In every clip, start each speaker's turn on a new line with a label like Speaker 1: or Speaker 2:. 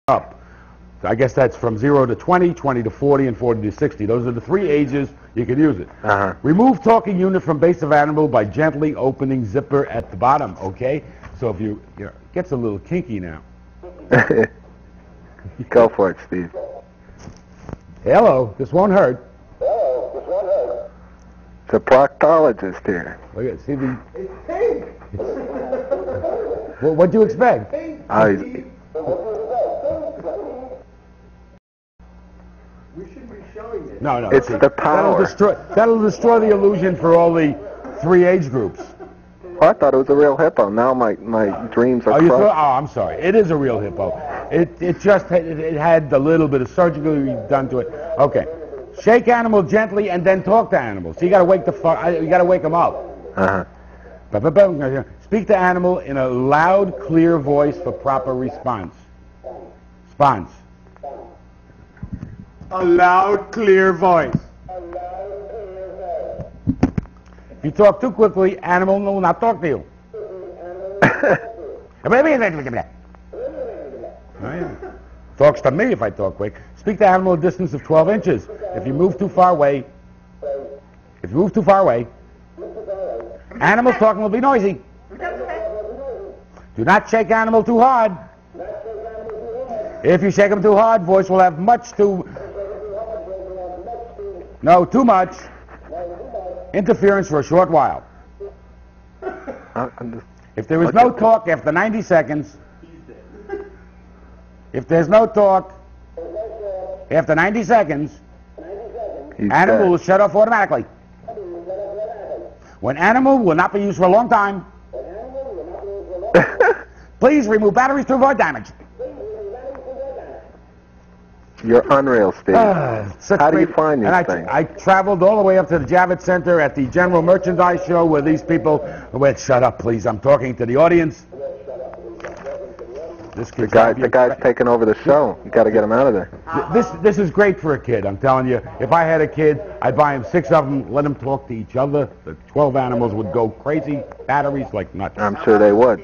Speaker 1: up. I guess that's from 0 to 20, 20 to 40, and 40 to 60. Those are the 3 ages you can use it. Remove talking unit from base of animal by gently opening zipper at the bottom, okay? So if you, it gets a little kinky now.
Speaker 2: Go for it, Steve.
Speaker 1: Hello, this won't hurt.
Speaker 2: It's a proctologist here.
Speaker 1: Look at, see the... It's pink! Well, what'd you expect?
Speaker 3: We should be showing it.
Speaker 1: No, no.
Speaker 2: It's the power.
Speaker 1: That'll destroy the illusion for all the 3 age groups.
Speaker 2: Oh, I thought it was a real hippo. Now my dreams are crushed.
Speaker 1: Oh, I'm sorry. It is a real hippo. It just had a little bit of surgery done to it. Okay. Shake animal gently and then talk to animal. So you got to wake them up. Speak to animal in a loud, clear voice for proper response. Response.
Speaker 3: A loud, clear voice.
Speaker 1: If you talk too quickly, animal will not talk to you. Talks to me if I talk quick. Speak to animal a distance of 12 inches. If you move too far away, animal talking will be noisy. Do not shake animal too hard. If you shake him too hard, voice will have too much interference for a short while. If there is no talk after 90 seconds, animal will shut off automatically. When animal will not be used for a long time, please remove batteries to avoid damage.
Speaker 2: You're unreal, Steve. How do you find these things?
Speaker 1: I traveled all the way up to the Javits Center at the General Merchandise Show where these people went, shut up, please, I'm talking to the audience.
Speaker 2: The guy's taking over the show. You got to get him out of there.
Speaker 1: This is great for a kid, I'm telling you. If I had a kid, I'd buy him 6 of them, let them talk to each other. The 12 animals would go crazy. Batteries like nuts.
Speaker 2: I'm sure they would.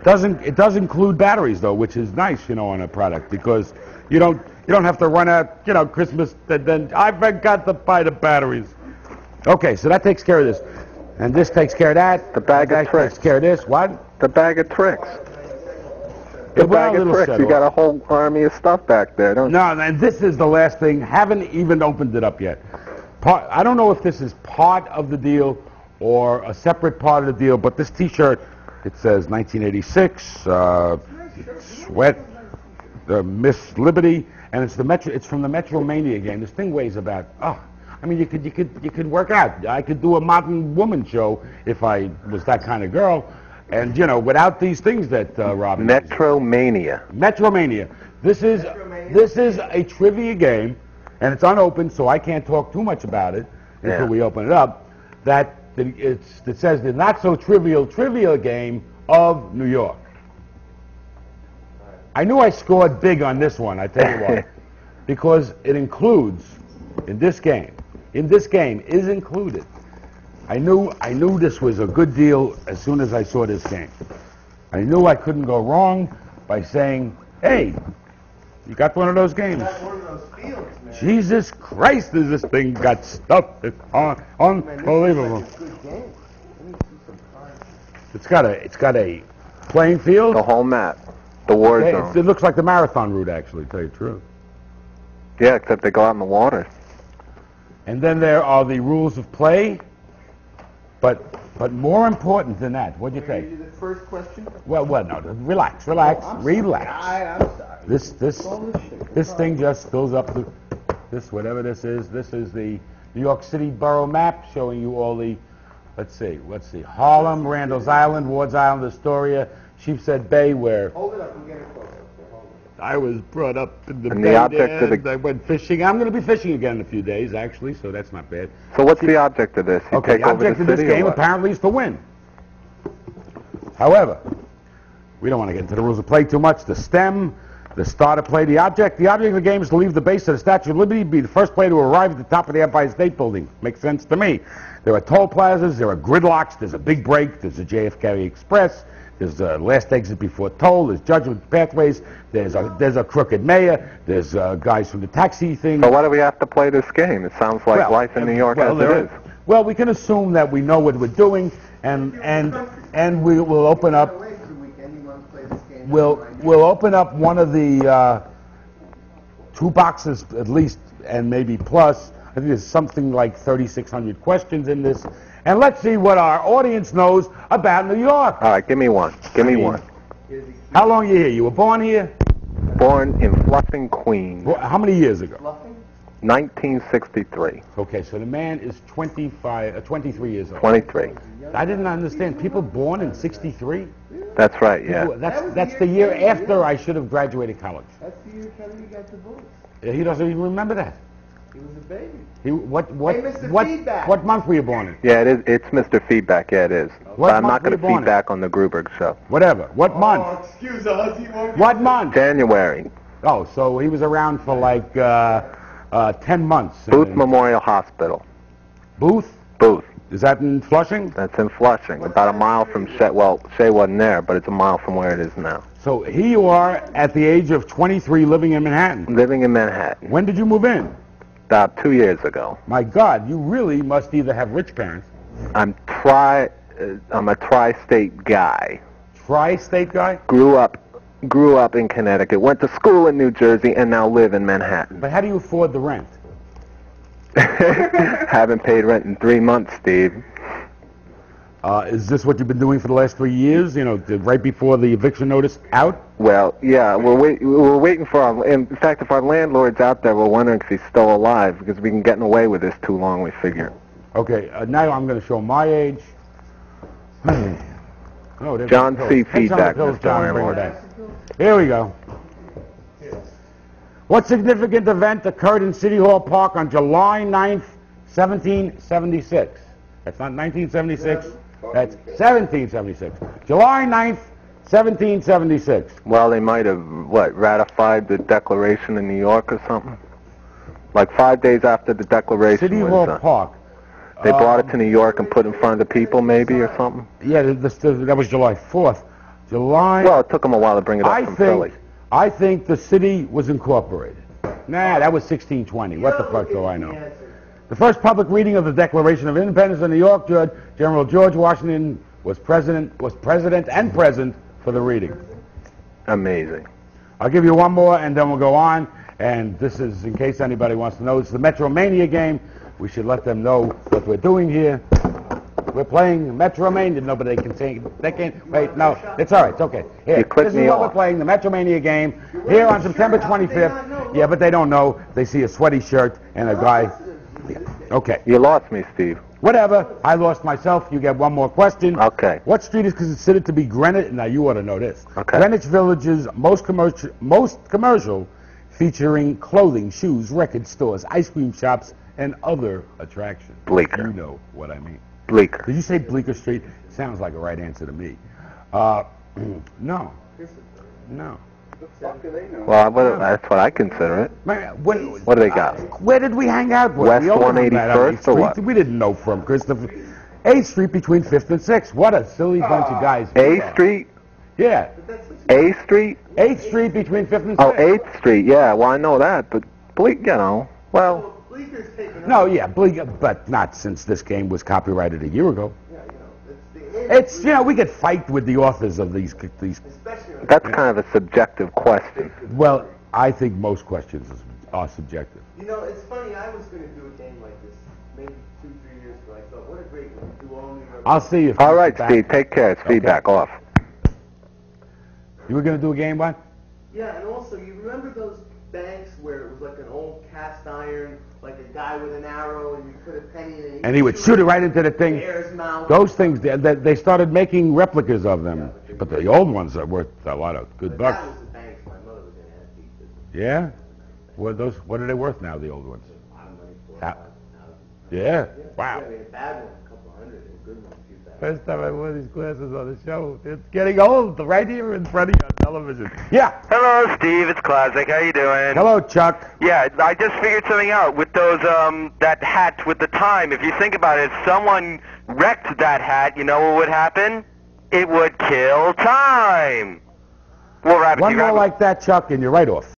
Speaker 1: It does include batteries though, which is nice, on a product, because you don't have to run out, Christmas, then I forgot to buy the batteries. Okay, so that takes care of this. And this takes care of that.
Speaker 2: The bag of tricks.
Speaker 1: Takes care of this. What?
Speaker 2: The bag of tricks. The bag of tricks. You got a whole army of stuff back there, don't you?
Speaker 1: No, and this is the last thing. Haven't even opened it up yet. I don't know if this is part of the deal or a separate part of the deal, but this T-shirt, it says 1986, Sweat, Miss Liberty, and it's from the Metromania game. This thing weighs about, you could work out. I could do a modern woman show if I was that kind of girl, and without these things that Robin.
Speaker 2: Metromania.
Speaker 1: Metromania. This is a trivia game, and it's unopened, so I can't talk too much about it until we open it up. It says the not so trivial trivia game of New York. I knew I scored big on this one, I tell you what, because it includes in this game is included. I knew this was a good deal as soon as I saw this game. I knew I couldn't go wrong by saying, "Hey, you got one of those games." Jesus Christ, does this thing got stuff? It's unbelievable. It's got a playing field.
Speaker 2: The whole map. The war zone.
Speaker 1: It looks like the marathon route, actually, to tell you the truth.
Speaker 2: Yeah, except they go out in the water.
Speaker 1: And then there are the rules of play. But more important than that, what'd you think?
Speaker 3: The first question?
Speaker 1: Well, no, relax.
Speaker 3: I'm sorry.
Speaker 1: This thing just goes up to this, whatever this is. This is the New York City borough map showing you all the, let's see, Harlem, Randall's Island, Ward's Island, Astoria, Sheepshead Bay, where
Speaker 3: Hold it up and get it closer.
Speaker 1: I was brought up in the
Speaker 2: And
Speaker 1: bay
Speaker 2: the object
Speaker 1: there,
Speaker 2: of the...
Speaker 1: and I went fishing. I'm going to be fishing again in a few days, actually, so that's not bad.
Speaker 2: So what's the object of this? You
Speaker 1: Okay,
Speaker 2: take
Speaker 1: the
Speaker 2: over
Speaker 1: object
Speaker 2: the
Speaker 1: of this
Speaker 2: city or
Speaker 1: game
Speaker 2: what?
Speaker 1: apparently is to win. However, we don't want to get into the rules of play too much. The start of play, the object of the game is to leave the base of the Statue of Liberty, be the first player to arrive at the top of the Empire State Building. Makes sense to me. There are toll plazas, there are gridlocks, there's a big break, there's a JFK Express, There's last exit before toll. There's judgment pathways. There's a crooked mayor. There's guys from the taxi thing.
Speaker 2: So why do we have to play this game? It sounds like life in New York as it is.
Speaker 1: Well, we can assume that we know what we're doing, and we will open up. We'll open up one of the 2 boxes at least, and maybe plus. I think there's something like 3,600 questions in this. And let's see what our audience knows about New York.
Speaker 2: All right, give me one. Give me one.
Speaker 1: How long are you here? You were born here?
Speaker 2: Born in Flushing, Queens.
Speaker 1: Well, how many years ago?
Speaker 2: 1963.
Speaker 1: Okay, so the man is 23 years old.
Speaker 2: 23.
Speaker 1: I didn't understand. People born in 63?
Speaker 2: That's right, yeah.
Speaker 1: That's the year after I should have graduated college.
Speaker 3: That's the year Kennedy got divorced.
Speaker 1: He doesn't even remember that.
Speaker 3: He was a baby.
Speaker 1: What month were you born in?
Speaker 2: Yeah, it is. It's Mr. Feedback. Yeah, it is. But I'm not going to feedback on the Gruber show.
Speaker 1: Whatever. What month?
Speaker 3: Oh, excuse us. He won't
Speaker 1: What month?
Speaker 2: January.
Speaker 1: Oh, so he was around for like 10 months.
Speaker 2: Booth Memorial Hospital.
Speaker 1: Booth?
Speaker 2: Booth.
Speaker 1: Is that in Flushing?
Speaker 2: That's in Flushing, about a mile from Shea. Well, Shea wasn't there, but it's a mile from where it is now.
Speaker 1: So here you are at the age of 23 living in Manhattan.
Speaker 2: Living in Manhattan.
Speaker 1: When did you move in?
Speaker 2: About 2 years ago.
Speaker 1: My God, you really must either have rich parents.
Speaker 2: I'm a tri-state guy.
Speaker 1: Tri-state guy?
Speaker 2: Grew up in Connecticut, went to school in New Jersey, and now live in Manhattan.
Speaker 1: But how do you afford the rent?
Speaker 2: Haven't paid rent in 3 months, Steve.
Speaker 1: Is this what you've been doing for the last 3 years? You know, right before the eviction notice out?
Speaker 2: Well, yeah, we're waiting for our. In fact, if our landlord's out there, we're wondering if he's still alive because we've been getting away with this too long. We figure.
Speaker 1: Okay, now I'm going to show my age. Oh,
Speaker 2: John C. Feedback, Mr.
Speaker 1: Landlord. Here we go. What significant event occurred in City Hall Park on July 9th, 1776? That's not 1976. That's 1776. July 9th, 1776.
Speaker 2: Well, they might have, ratified the Declaration in New York or something? Like 5 days after the Declaration
Speaker 1: City
Speaker 2: was
Speaker 1: Hall
Speaker 2: done.
Speaker 1: Park.
Speaker 2: They brought it to New York and put it in front of the people, maybe, or something?
Speaker 1: Yeah, that was July 4th.
Speaker 2: Well, it took them a while to bring it up from Philly.
Speaker 1: I think the city was incorporated. Nah, that was 1620. What the fuck do I know? The first public reading of the Declaration of Independence in New York, General George Washington was president and present for the reading.
Speaker 2: Amazing.
Speaker 1: I'll give you one more, and then we'll go on. And this is, in case anybody wants to know, it's the Metromania game. We should let them know what we're doing here. We're playing Metromania. Nobody can say, they can't, wait, no, it's all right, it's okay. Here, this is what we're playing, the Metromania game, here on September 25th. Yeah, but they don't know. They see a sweaty shirt and a guy. Yeah. Okay.
Speaker 2: You lost me, Steve.
Speaker 1: Whatever. I lost myself. You get one more question.
Speaker 2: Okay.
Speaker 1: What street is considered to be Greenwich? Now, you ought to know this.
Speaker 2: Okay.
Speaker 1: Greenwich Village's most commercial, featuring clothing, shoes, record stores, ice cream shops, and other attractions.
Speaker 2: Bleecker.
Speaker 1: You know what I mean.
Speaker 2: Bleecker.
Speaker 1: Did you say Bleecker Street? Sounds like a right answer to me. No. No.
Speaker 2: Well, that's what I consider it. What do they got?
Speaker 1: Where did we hang out?
Speaker 2: West 181st or what?
Speaker 1: We didn't know from Christopher. 8th Street between 5th and 6th. What a silly bunch of guys.
Speaker 2: A Street?
Speaker 1: Yeah.
Speaker 2: A Street?
Speaker 1: 8th Street between 5th and 6th.
Speaker 2: Oh, 8th Street, yeah. Well, I know that, but well.
Speaker 1: No, yeah, Bleecker, but not since this game was copyrighted a year ago. It's, we could fight with the authors of these.
Speaker 2: That's kind of a subjective question.
Speaker 1: Well, I think most questions are subjective.
Speaker 3: It's funny. I was going to do a game like this maybe 2-3 years ago. I thought, what a great one. Do all New York.
Speaker 1: I'll see if.
Speaker 2: All right, Steve. Take care. It's feedback off.
Speaker 1: You were going to do a game, what?
Speaker 3: Yeah, and also, you remember those banks where it was like an old cast iron, like a guy with an arrow, and you put a penny in it,
Speaker 1: and he would shoot it right into the thing.
Speaker 3: Mouth.
Speaker 1: Those things, they started making replicas of them, but the old ones are worth a lot of good bucks.
Speaker 3: That was the banks my mother was in antique business.
Speaker 1: Yeah? What are they worth now, the old ones? Yeah? Wow.
Speaker 3: Yeah, I mean, a bad one, a couple hundred, and a good one, a few thousand.
Speaker 1: First time I wore these glasses on the show. It's getting old, right here in front of you on television. Yeah.
Speaker 4: Hello, Steve. It's Classic. How you doing?
Speaker 1: Hello, Chuck.
Speaker 4: Yeah, I just figured something out with those that hat with the time. If you think about it, if someone wrecked that hat, you know what would happen? it would kill time. Well, Rabbit,
Speaker 1: One more like that, Chuck, and you're right off.